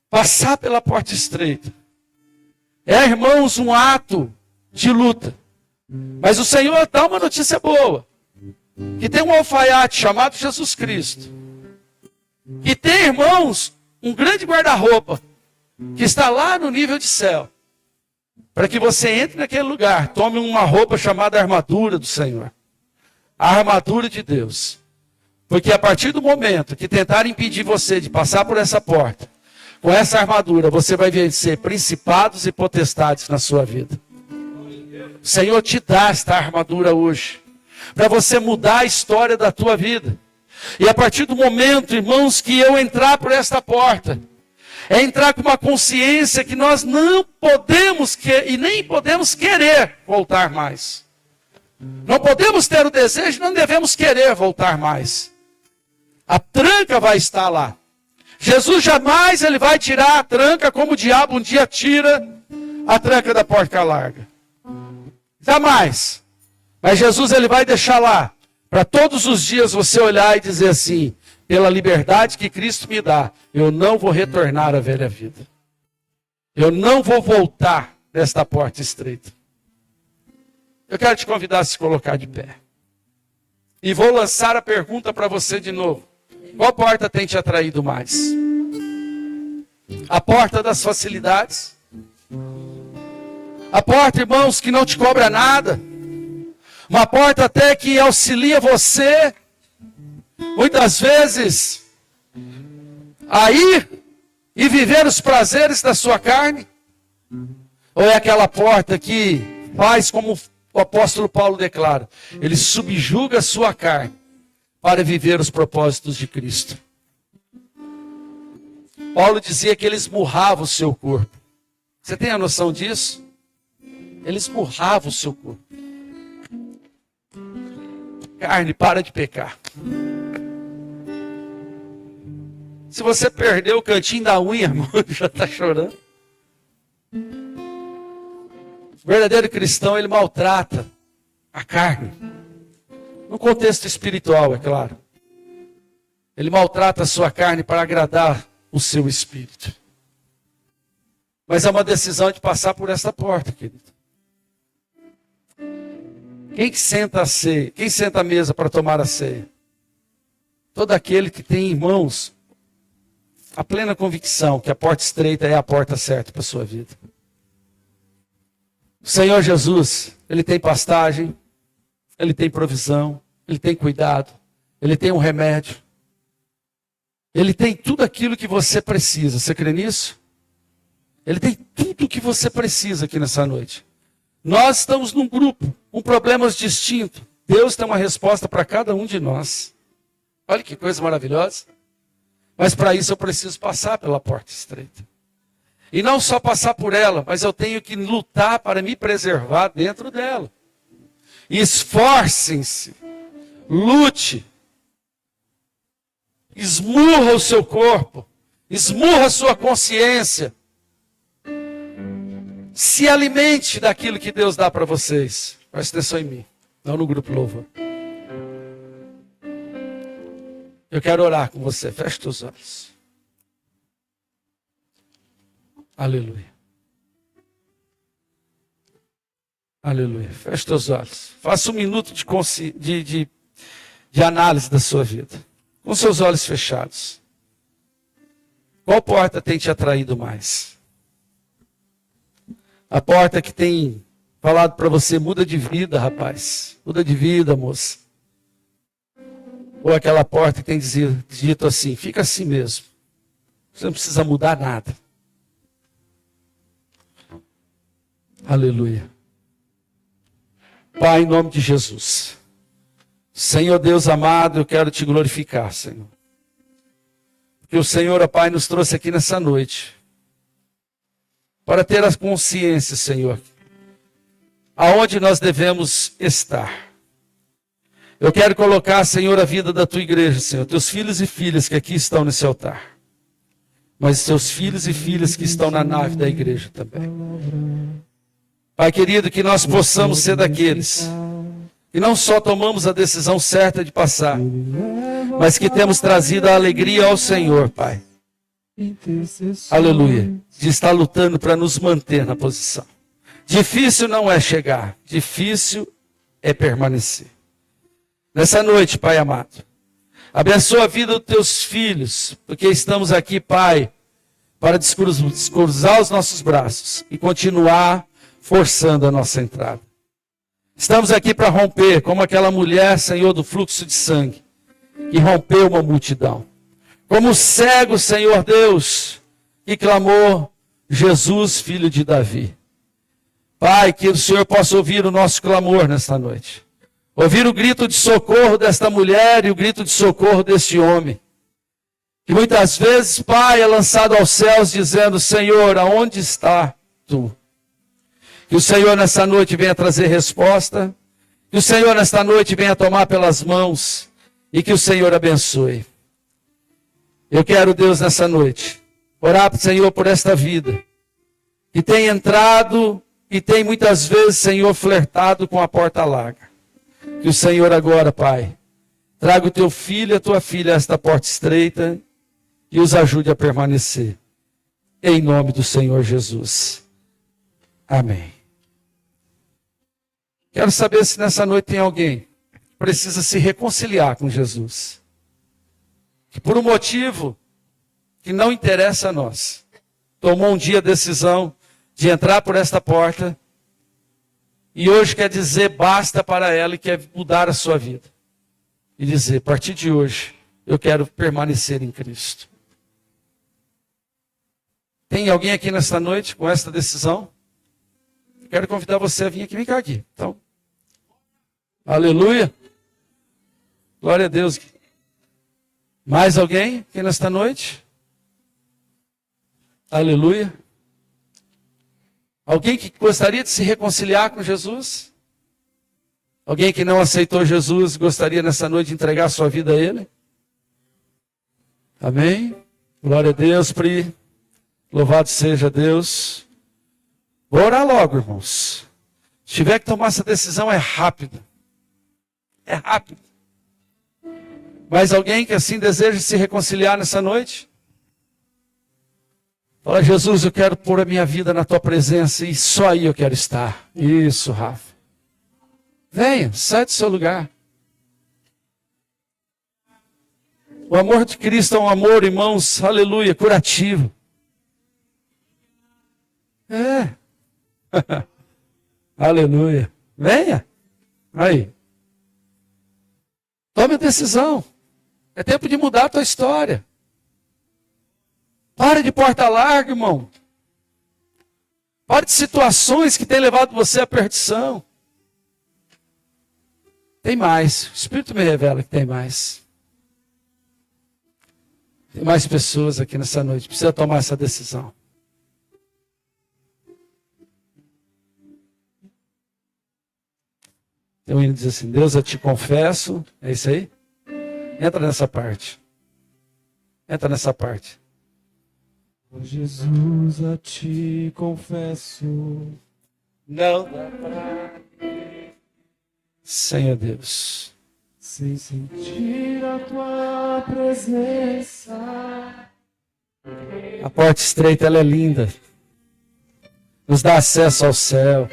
Passar pela porta estreita é, irmãos, um ato de luta. Mas o Senhor dá uma notícia boa. Que tem um alfaiate chamado Jesus Cristo. Que tem, irmãos, um grande guarda-roupa. Que está lá no nível de céu. Para que você entre naquele lugar, tome uma roupa chamada armadura do Senhor. A armadura de Deus. Porque a partir do momento que tentarem impedir você de passar por essa porta, com essa armadura, você vai vencer principados e potestades na sua vida. O Senhor te dá esta armadura hoje, para você mudar a história da tua vida. E a partir do momento, irmãos, que eu entrar por esta porta, é entrar com uma consciência que nós não podemos e nem podemos querer voltar mais. Não podemos ter o desejo, não devemos querer voltar mais. A tranca vai estar lá. Jesus jamais ele vai tirar a tranca como o diabo um dia tira a tranca da porta larga. Jamais. Mas Jesus ele vai deixar lá para todos os dias você olhar e dizer assim: pela liberdade que Cristo me dá, eu não vou retornar à velha vida. Eu não vou voltar desta porta estreita. Eu quero te convidar a se colocar de pé. E vou lançar a pergunta para você de novo. Qual porta tem te atraído mais? A porta das facilidades? A porta, irmãos, que não te cobra nada? Uma porta até que auxilia você, muitas vezes, a ir e viver os prazeres da sua carne? Ou é aquela porta que faz como o apóstolo Paulo declara, ele subjuga a sua carne para viver os propósitos de Cristo? Paulo dizia que ele esmurrava o seu corpo. Você tem a noção disso? Ele esmurrava o seu corpo. Carne, para de pecar. Se você perdeu o cantinho da unha, irmão, já está chorando. O verdadeiro cristão, ele maltrata a carne. No contexto espiritual, é claro. Ele maltrata a sua carne para agradar o seu espírito. Mas é uma decisão de passar por essa porta, querido. Quem que senta a ceia? Quem senta à mesa para tomar a ceia? Todo aquele que tem em mãos a plena convicção que a porta estreita é a porta certa para a sua vida. O Senhor Jesus, Ele tem pastagem, Ele tem provisão, Ele tem cuidado, Ele tem um remédio. Ele tem tudo aquilo que você precisa. Você crê nisso? Ele tem tudo o que você precisa aqui nessa noite. Nós estamos num grupo, com problemas distintos. Deus tem uma resposta para cada um de nós. Olha que coisa maravilhosa. Mas para isso eu preciso passar pela porta estreita. E não só passar por ela, mas eu tenho que lutar para me preservar dentro dela. Esforcem-se, lute, esmurra o seu corpo, esmurra a sua consciência. Se alimente daquilo que Deus dá para vocês. Presta atenção em mim, não no grupo louvor. Eu quero orar com você. Feche os olhos. Aleluia. Aleluia. Feche os olhos. Faça um minuto de análise da sua vida. Com seus olhos fechados. Qual porta tem te atraído mais? A porta que tem falado para você, muda de vida, rapaz. Muda de vida, moça. Ou aquela porta que tem dito assim, fica assim mesmo. Você não precisa mudar nada. Aleluia. Pai, em nome de Jesus. Senhor Deus amado, eu quero te glorificar, Senhor. Porque o Senhor, ó Pai, nos trouxe aqui nessa noite. Para ter a consciência, Senhor, aonde nós devemos estar. Eu quero colocar, Senhor, a vida da tua igreja, Senhor, teus filhos e filhas que aqui estão nesse altar. Mas teus filhos e filhas que estão na nave da igreja também. Pai querido, que nós possamos ser daqueles que não só tomamos a decisão certa de passar, mas que temos trazido a alegria ao Senhor, Pai. Aleluia. De estar lutando para nos manter na posição. Difícil não é chegar, difícil é permanecer. Nessa noite, Pai amado, abençoa a vida dos teus filhos, porque estamos aqui, Pai, para descruzar os nossos braços e continuar forçando a nossa entrada. Estamos aqui para romper, como aquela mulher, Senhor, do fluxo de sangue, que rompeu uma multidão. Como o cego, Senhor Deus, que clamou, Jesus, filho de Davi. Pai, que o Senhor possa ouvir o nosso clamor nesta noite. Ouvir o grito de socorro desta mulher e o grito de socorro deste homem. Que muitas vezes, Pai, é lançado aos céus dizendo, Senhor, aonde está tu? Que o Senhor nesta noite venha trazer resposta. Que o Senhor nesta noite venha tomar pelas mãos. E que o Senhor abençoe. Eu quero, Deus, nessa noite, orar para o Senhor por esta vida. Que tem entrado e tem muitas vezes, Senhor, flertado com a porta larga. Que o Senhor agora, Pai, Traga o teu filho e a tua filha a esta porta estreita e os ajude a permanecer. Em nome do Senhor Jesus. Amém. Quero saber se nessa noite tem alguém que precisa se reconciliar com Jesus. Que por um motivo que não interessa a nós, tomou um dia a decisão de entrar por esta porta e hoje quer dizer basta para ela e quer mudar a sua vida. E dizer, a partir de hoje, eu quero permanecer em Cristo. Tem alguém aqui nesta noite com esta decisão? Quero convidar você a vir aqui. Vem cá aqui. Então, aleluia. Glória a Deus. Mais alguém aqui nesta noite? Aleluia. Alguém que gostaria de se reconciliar com Jesus? Alguém que não aceitou Jesus gostaria nessa noite de entregar a sua vida a Ele? Amém? Glória a Deus, Pri. Louvado seja Deus. Vou orar logo, irmãos. Se tiver que tomar essa decisão, é rápido. É rápido. Mas alguém que assim deseja se reconciliar nessa noite? Fala, Jesus, eu quero pôr a minha vida na tua presença e só aí eu quero estar. Isso, Rafa. Venha, sai do seu lugar. O amor de Cristo é um amor, irmãos, aleluia, curativo. É. Aleluia. Venha. Aí. Tome a decisão. É tempo de mudar a tua história. Pare de porta larga, irmão. Pare de situações que têm levado você à perdição. Tem mais. O Espírito me revela que tem mais. Tem mais pessoas aqui nessa noite. Precisa tomar essa decisão. Tem um hino que diz assim, Deus, eu te confesso. É isso aí? Entra nessa parte. Entra nessa parte. Oh, Jesus, eu te confesso. Não dá pra... Senhor Deus. Sem sentir a tua presença. A porta estreita, ela é linda. Nos dá acesso ao céu.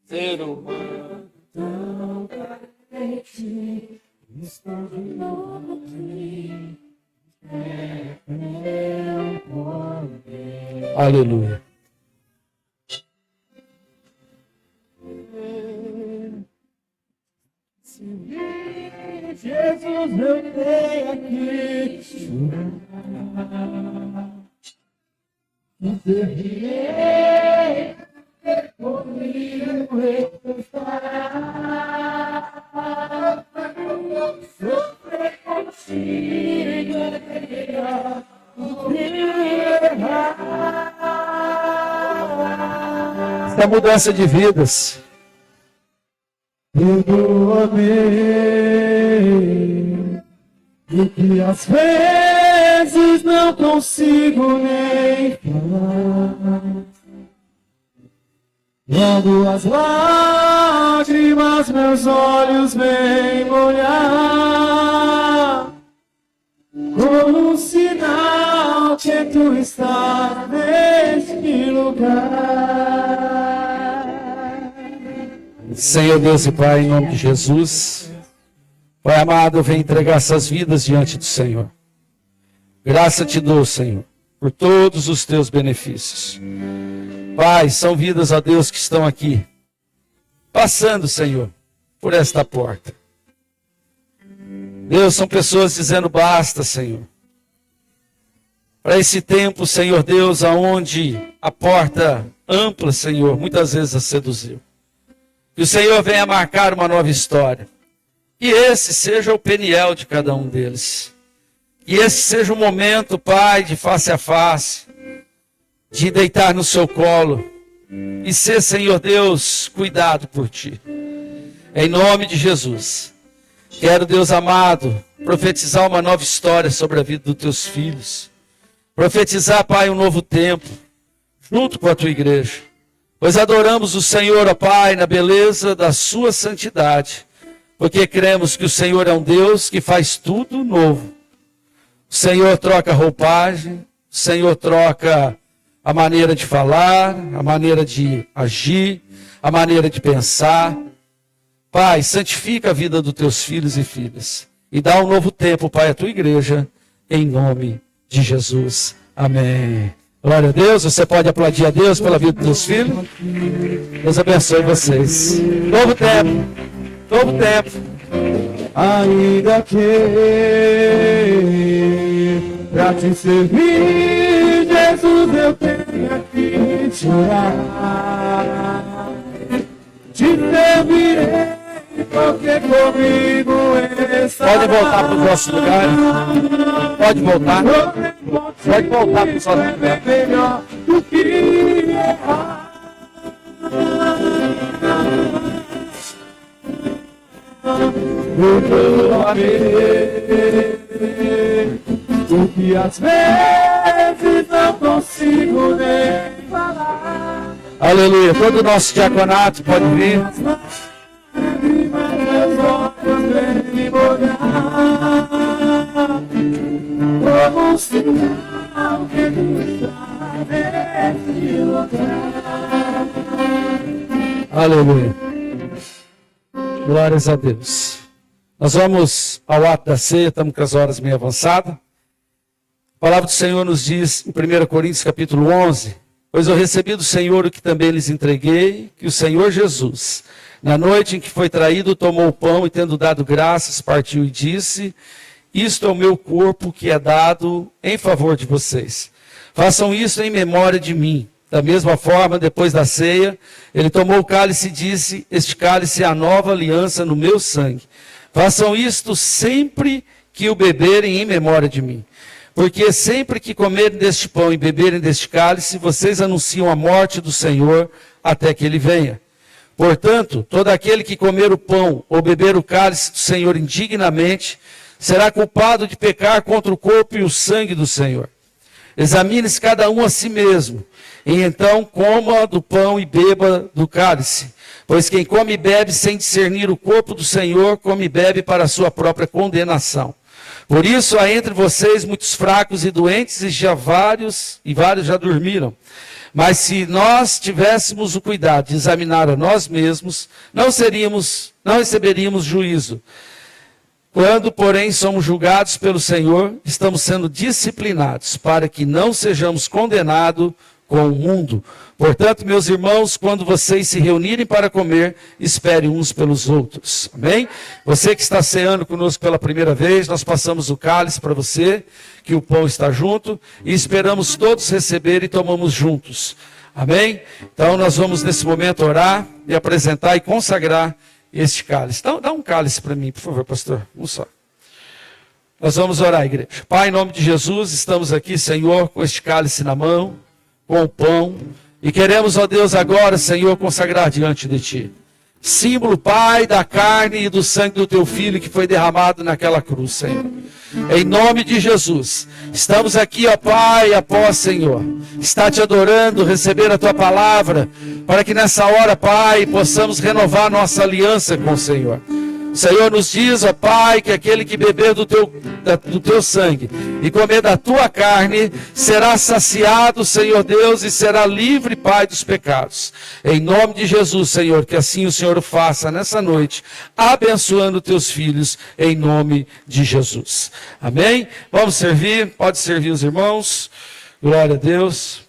Ser humano Tão carente, estou de novo aqui. É meu poder. Aleluia. Jesus, eu tenho aqui. Comigo estará. Sofrer contigo é melhor do que errar. Essa mudança de vidas. Perdoa-me, do que às vezes não consigo nem falar. Quando as lágrimas meus olhos vêm molhar, como um sinal que tu estás neste lugar. Senhor Deus e Pai, em nome de Jesus, Pai amado, vem entregar essas vidas diante do Senhor. Graça te dou, Senhor, por todos os teus benefícios. Pai, são vidas, ó Deus, que estão aqui, passando, Senhor, por esta porta. Deus, são pessoas dizendo basta, Senhor. Para esse tempo, Senhor Deus, aonde a porta ampla, Senhor, muitas vezes a seduziu. Que o Senhor venha marcar uma nova história. E esse seja o Peniel de cada um deles. E esse seja o momento, Pai, de face a face, de deitar no seu colo e ser, Senhor Deus, cuidado por Ti. Em nome de Jesus. Quero, Deus amado, profetizar uma nova história sobre a vida dos Teus filhos. Profetizar, Pai, um novo tempo, junto com a Tua igreja. Pois adoramos o Senhor, ó Pai, na beleza da sua santidade, porque cremos que o Senhor é um Deus que faz tudo novo. O Senhor troca a roupagem, o Senhor troca a maneira de falar, a maneira de agir, a maneira de pensar. Pai, santifica a vida dos teus filhos e filhas e dá um novo tempo, Pai, à tua igreja, em nome de Jesus. Amém. Glória a Deus. Você pode aplaudir a Deus pela vida dos teus filhos? Deus abençoe vocês. Novo tempo. Novo tempo. Ainda que pra te servir, Jesus, eu tenha que te orar. Te servirei, porque comigo está. Pode voltar para o vosso lugar. Pode voltar. Pode voltar para o vosso lugar. Melhor do que errar. Eu amei, porque às vezes não consigo nem falar. Aleluia. Todo o nosso diaconato pode vir. Meus olhos vêm molhar, como um sinal que tu está nesse lugar. Aleluia. Glórias a Deus. Nós vamos ao ato da ceia, estamos com as horas meio avançadas. A palavra do Senhor nos diz em 1 Coríntios capítulo 11, pois eu recebi do Senhor o que também lhes entreguei, que o Senhor Jesus, na noite em que foi traído, tomou o pão e tendo dado graças, partiu e disse, isto é o meu corpo que é dado em favor de vocês. Façam isso em memória de mim. Da mesma forma, depois da ceia, ele tomou o cálice e disse, este cálice é a nova aliança no meu sangue. Façam isto sempre que o beberem em memória de mim. Porque sempre que comerem deste pão e beberem deste cálice, vocês anunciam a morte do Senhor até que ele venha. Portanto, todo aquele que comer o pão ou beber o cálice do Senhor indignamente, será culpado de pecar contra o corpo e o sangue do Senhor. Examine-se cada um a si mesmo, e então coma do pão e beba do cálice. Pois quem come e bebe sem discernir o corpo do Senhor, come e bebe para a sua própria condenação. Por isso há entre vocês muitos fracos e doentes, e vários já dormiram. Mas se nós tivéssemos o cuidado de examinar a nós mesmos, não receberíamos juízo. Quando, porém, somos julgados pelo Senhor, estamos sendo disciplinados, para que não sejamos condenados com o mundo. Portanto, meus irmãos, quando vocês se reunirem para comer, esperem uns pelos outros. Amém? Você que está ceando conosco pela primeira vez, nós passamos o cálice para você, que o pão está junto, e esperamos todos receber e tomamos juntos. Amém? Então, nós vamos nesse momento orar e apresentar e consagrar este cálice. Então, dá um cálice para mim, por favor, pastor. Um só. Nós vamos orar, igreja. Pai, em nome de Jesus, estamos aqui, Senhor, com este cálice na mão, com o pão, e queremos, ó Deus, agora, Senhor, consagrar diante de Ti. Símbolo, Pai, da carne e do sangue do Teu Filho que foi derramado naquela cruz, Senhor. Em nome de Jesus, estamos aqui, ó Pai, após, Senhor, está Te adorando, receber a Tua palavra, para que nessa hora, Pai, possamos renovar nossa aliança com o Senhor. O Senhor nos diz, ó Pai, que aquele que beber do teu sangue e comer da Tua carne, será saciado, Senhor Deus, e será livre, Pai, dos pecados. Em nome de Jesus, Senhor, que assim o Senhor faça nessa noite, abençoando Teus filhos, em nome de Jesus. Amém? Vamos servir, pode servir os irmãos. Glória a Deus.